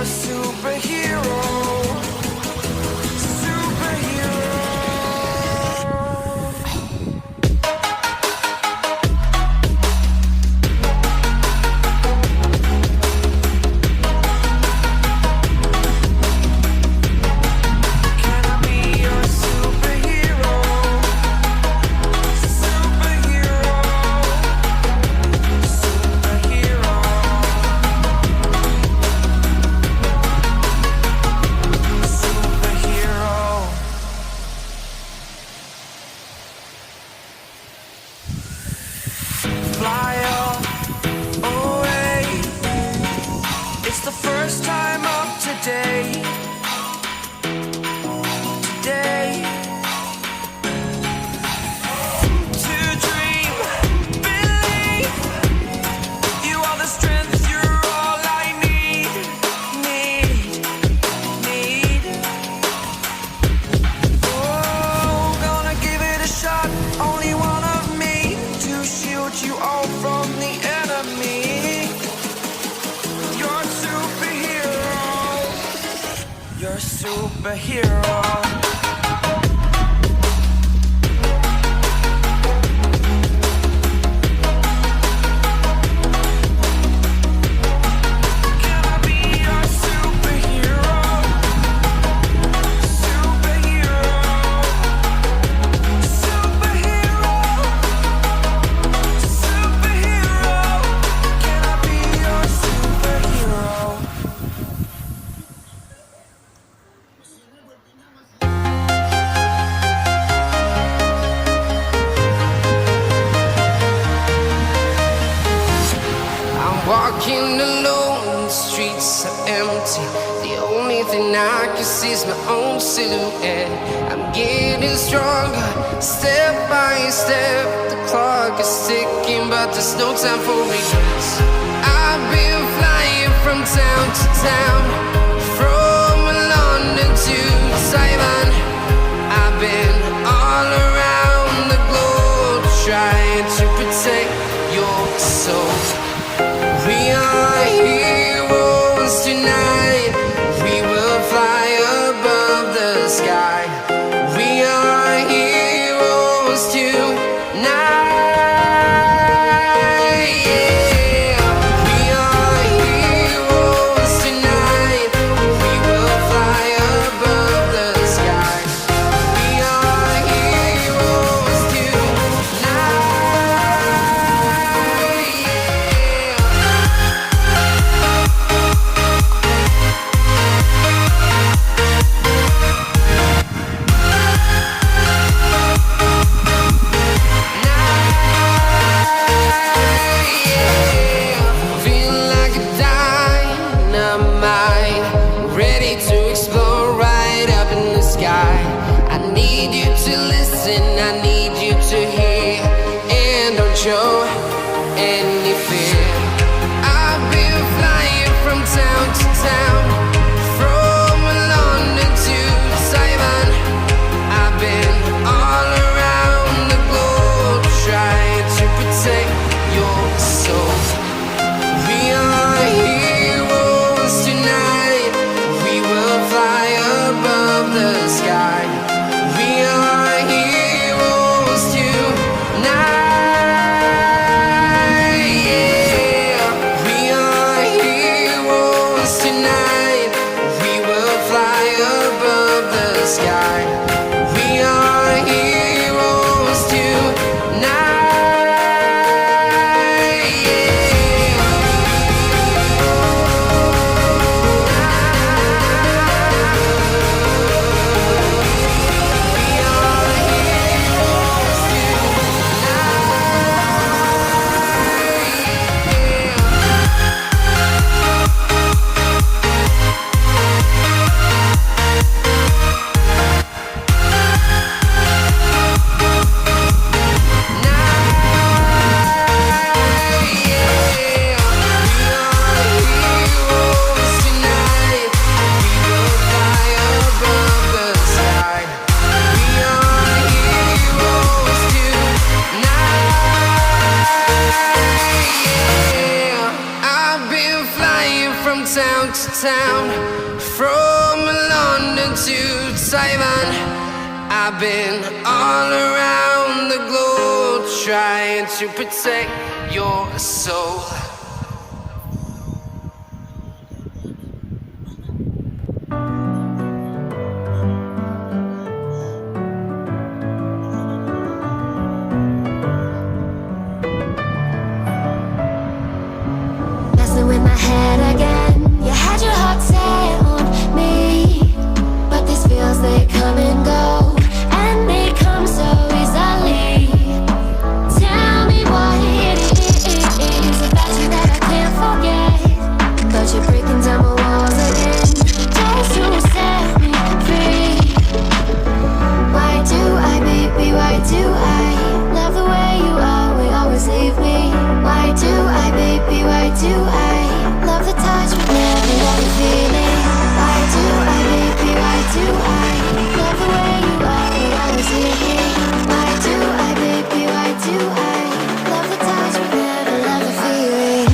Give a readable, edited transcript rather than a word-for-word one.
superhero. Fly away. It's the first time of today. To dream, believe. You are the strength, you're all I need. Oh, gonna give it a shot. Only one of me to shield you all from the enemy. You're a superhero. You're a superhero. Can I be your superhero? Superhero. Superhero. Superhero. Can I be your superhero? I'm walking alone, the streets are empty. The only thing I can see is my own silhouette. I'm getting stronger, step by step. The clock is ticking, but there's no time for regrets. I've been flying from town to town, from London to Taiwan. I've been all around the globe, trying to protect your soul. We are heroes tonight. We will fly above the sky. We are heroes tonight. Yeah. We are town to town, from London to Taiwan. I've been all around the globe trying to protect your soul. Messing with my head again. You had your heart set on me, but these feels, they come and go, and they come so easily. Tell me what it is about you that I can't forget, but you're breaking down my walls again, just to set me free. Why do I, baby, why do I love the way you always leave me? Why do I, baby, why do I love the touch but never love the feeling? Why do I, baby, why do I love the way you always leave me? Why do I, baby, why do I love the touch but never love the feeling?